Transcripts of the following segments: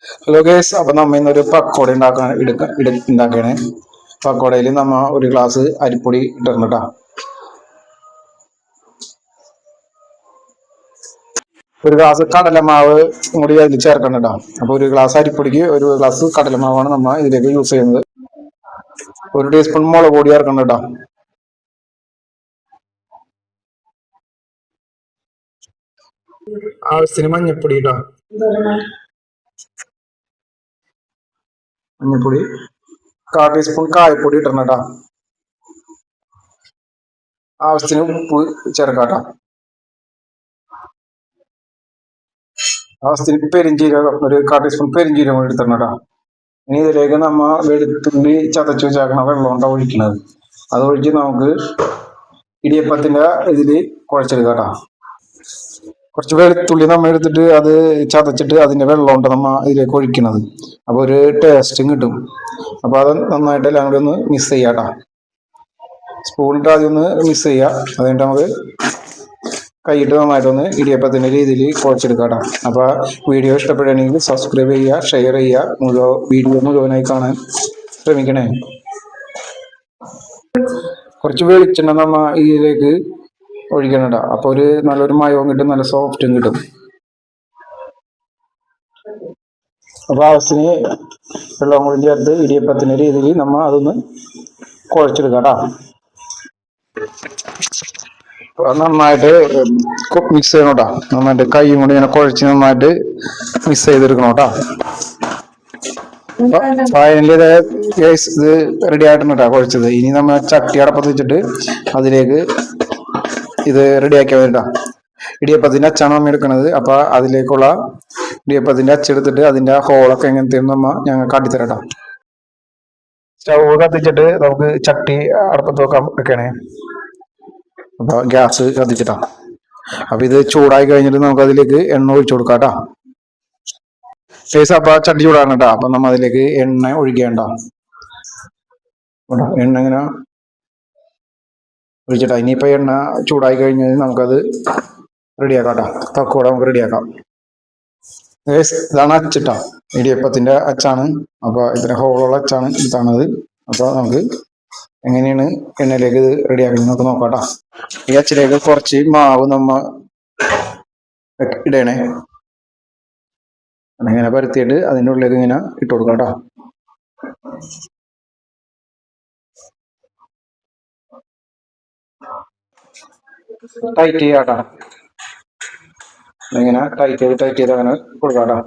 Hello guys, അപ്പൊ നമ്മ ഇന്നൊരു പക്കോട ഉണ്ടാക്കണേ. പക്കോടയിൽ നമ്മ ഒരു ഗ്ലാസ് അരിപ്പൊടി ഇട്ടിട്ടുണ്ട് കേട്ടോ. ഒരു ഗ്ലാസ് കടലമാവ് കൂടി അതിൽ ചേർക്കണം കേട്ടോ. അപ്പൊ ഒരു ഗ്ലാസ് അരിപ്പൊടിക്ക് ഒരു ഗ്ലാസ് കടലമാവാണ് നമ്മ ഇതിലേക്ക് യൂസ് ചെയ്യുന്നത്. ഒരു ടീസ്പൂൺ മുളക് പൊടി ചേർക്കണം കേട്ടോ. ആവശ്യത്തിന് മഞ്ഞപ്പൊടി കേട്ടോ. മഞ്ഞപ്പൊടി 1/4 ടീസ്പൂൺ കായപ്പൊടി ഇടണം കേട്ടോ. ആവശ്യത്തിന് ഉപ്പ് ചേർക്കാട്ടോ. ആവശ്യത്തിന് പെരിഞ്ചീരകം ഒരു 1/4 ടീസ്പൂൺ പെരിഞ്ചീരകം കൂടി എടുത്തിടണം കേട്ടോ. ഇനി ഇതിലേക്ക് നമ്മ വെളുത്തുള്ളി ചതച്ച് വെച്ചാക്കണ വെള്ളം കൊണ്ടാണ് ഒഴിക്കുന്നത്. അത് ഒഴിച്ച് നമുക്ക് ഇടിയപ്പത്തിന്റെ ഇതില് കുഴച്ചെടുക്കാം കേട്ടോ. കുറച്ച് വെളുത്തുള്ളി നമ്മ എടുത്തിട്ട് അത് ചതച്ചിട്ട് അതിന്റെ വെള്ളം കൊണ്ട് നമ്മ ഇതിലേക്ക് ഒഴിക്കുന്നത്. അപ്പൊ ഒരു ടേസ്റ്റും കിട്ടും. അപ്പൊ അത് നന്നായിട്ട് എല്ലാം കൂടി ഒന്ന് മിക്സ് ചെയ്യാം കേട്ടോ. സ്പൂണിട്ട് ആദ്യം ഒന്ന് മിക്സ് ചെയ്യുക. അതുകഴിഞ്ഞിട്ട് നമുക്ക് കൈയിട്ട് നന്നായിട്ടൊന്ന് ഇടിയപ്പത്തിന്റെ രീതിയിൽ കുഴച്ചെടുക്കാം കേട്ടോ. അപ്പൊ വീഡിയോ ഇഷ്ടപ്പെടുകയാണെങ്കിൽ സബ്സ്ക്രൈബ് ചെയ്യുക, ഷെയർ ചെയ്യുക, വീഡിയോ മുഴുവനായി കാണാൻ ശ്രമിക്കണേ. കുറച്ച് വെളിച്ചെണ്ണ നമ്മ ഇതിലേക്ക് ഒഴിക്കണം കേട്ടോ. അപ്പൊ ഒരു നല്ലൊരു മയവും കിട്ടും, നല്ല സോഫ്റ്റും കിട്ടും. അപ്പൊ ആവശ്യത്തിന് വെള്ളം കൂടി ചേർത്ത് ഇടിയപ്പത്തിന്റെ രീതിയിൽ നമ്മ അതൊന്ന് കുഴച്ചെടുക്കാം കേട്ടോ. നന്നായിട്ട് മിക്സ് ചെയ്യണം കേട്ടോ. നന്നായിട്ട് കൈയും കൊണ്ട് ഇങ്ങനെ കുഴച്ച് നന്നായിട്ട് മിക്സ് ചെയ്തെടുക്കണം കേട്ടോ. ഫൈനലി ഇത് റെഡി ആയിട്ടുണ്ട് കേട്ടോ കുഴച്ചത്. ഇനി നമ്മൾ ചട്ടി അടപ്പത്ത് വെച്ചിട്ട് അതിലേക്ക് ഇത് റെഡിയാക്കിയാൽ മതി കേട്ടോ. ഇടിയപ്പത്തിന്റെ അച്ചാണ് നമ്മൾ എടുക്കുന്നത്. അപ്പൊ അതിലേക്കുള്ള ഇടിയപ്പത്തിന്റെ അച്ചെടുത്തിട്ട് അതിന്റെ ഹോളൊക്കെ എങ്ങനത്തെയും നമ്മ ഞങ്ങൾ കാട്ടിത്തരാം കേട്ടോ. സ്റ്റവ് കത്തിച്ചിട്ട് നമുക്ക് ചട്ടി അടപ്പത്ത് വെക്കണേ. അപ്പൊ ഗ്യാസ് കത്തിച്ചിട്ടാ. അപ്പൊ ഇത് ചൂടായി കഴിഞ്ഞിട്ട് നമുക്ക് അതിലേക്ക് എണ്ണ ഒഴിച്ചു കൊടുക്കാം കേട്ടോ. അപ്പൊ ചട്ടി ചൂടാണ് കേട്ടോ. അപ്പൊ നമ്മ അതിലേക്ക് എണ്ണ ഒഴിക്കേണ്ട. എണ്ണ ഇങ്ങനെ ഒഴിച്ചിട്ടാ. ഇനിയിപ്പോ എണ്ണ ചൂടായി കഴിഞ്ഞാൽ നമുക്കത് റെഡിയാക്കാം കേട്ടോ. പക്കോട നമുക്ക് റെഡിയാക്കാം. ഇതാണ് അച്ചിട്ടാ, ഇടിയപ്പത്തിന്റെ അച്ചാണ്. അപ്പൊ ഇതിന്റെ ഹോളുള്ള അച്ചാണ് ഇതാണത്. അപ്പൊ നമുക്ക് എങ്ങനെയാണ് എണ്ണയിലേക്ക് ഇത് റെഡിയാക്കുന്നത് നമുക്ക് നോക്കാം കേട്ടോ. ഈ അച്ചിലേക്ക് കുറച്ച് മാവ് നമ്മ ഇടണേ. ഇങ്ങനെ പരത്തിയിട്ട് അതിൻ്റെ ഉള്ളിലേക്ക് ഇങ്ങനെ ഇട്ട് കൊടുക്കാം കേട്ടോ. ടൈറ്റ് ചെയ്യാട്ടോ. ഇങ്ങനെ ടൈറ്റ് ചെയ്ത് അങ്ങനെ കൊടുക്കാം കേട്ടോ.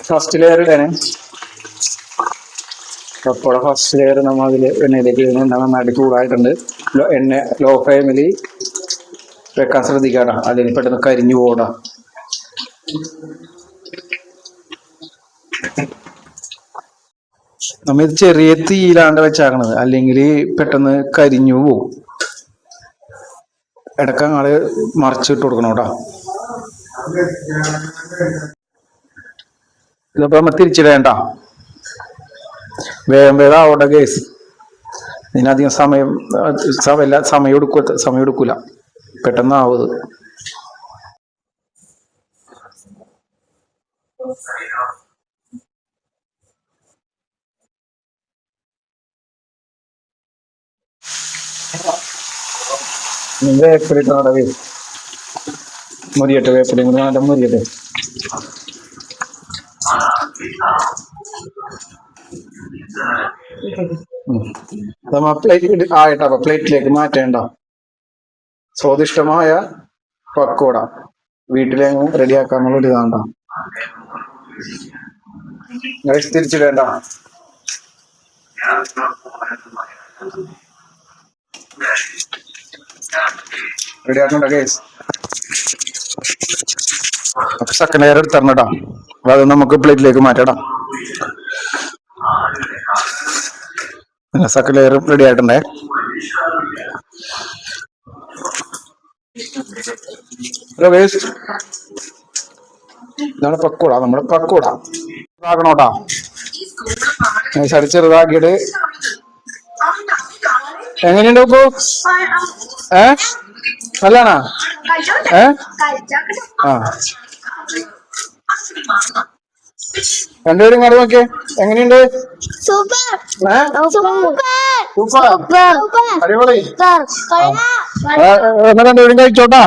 ഫസ്റ്റ് ലെയർ ഇടണേ. പക്കോട ഫസ്റ്റ് ലെയർ നമ്മൾ അതിൽ എണ്ണയിലേക്ക് നന്നായിട്ട് ചൂടായിട്ടുണ്ട്. എണ്ണ ലോ ഫ്ലെയിമിൽ വെക്കാൻ ശ്രദ്ധിക്കാട്ടോ, അല്ലെങ്കിൽ പെട്ടെന്ന് കരിഞ്ഞു പോടാ. നമ്മ ഇത് ചെറിയ തീയിലാണ്ട് വെച്ചാക്കണത്, അല്ലെങ്കിൽ പെട്ടെന്ന് കരിഞ്ഞു പോവും. ഇടക്കങ്ങാള് മറിച്ചിട്ട് കൊടുക്കണം കേട്ടോ. ഇതിപ്പോ നമ്മ തിരിച്ചിടേണ്ട. വേഗം വേഗം ആവട്ടെ കേസ്. ഇതിനധികം സമയം എടുക്കൂല, പെട്ടെന്ന് ആവത്. വേപ്പിലിട്ടാടവേ മുരിയട്ടെ. വേപ്പിലും കൂടി നല്ല മുരിയട്ടെ. പ്ലേറ്റ് ആയിട്ടാ. പ്ലേറ്റിലേക്ക് മാറ്റേണ്ട. സ്വാദിഷ്ടമായ പക്കോട വീട്ടിലെങ്ങും റെഡിയാക്കാന്നുള്ള ഇതാണ്ട. തിരിച്ചിടേണ്ട. റെഡിയാക്കണ്ട കേസ്. സെക്കൻഡ് ലെയർ എടുത്തരണട്ടാ. അപ്പൊ അത് നമുക്ക് പ്ലേറ്റിലേക്ക് മാറ്റാം. സെക്കൻഡ് ലെയർ റെഡി ആയിട്ടുണ്ടേ. ഇതാണ് പക്കോട. നമ്മുടെ പക്കോട ആക്കണോട്ടാ. ചെറുതാക്കിയിട്ട് എങ്ങനെയുണ്ട് ഇപ്പൊ? നല്ലതാണോ? ആ രണ്ടുപേരും കണ്ടു നോക്കിയേ എങ്ങനെയുണ്ട്? സൂപ്പർ അടിപൊളി. രണ്ടുപേരും കഴിച്ചോട്ടാ.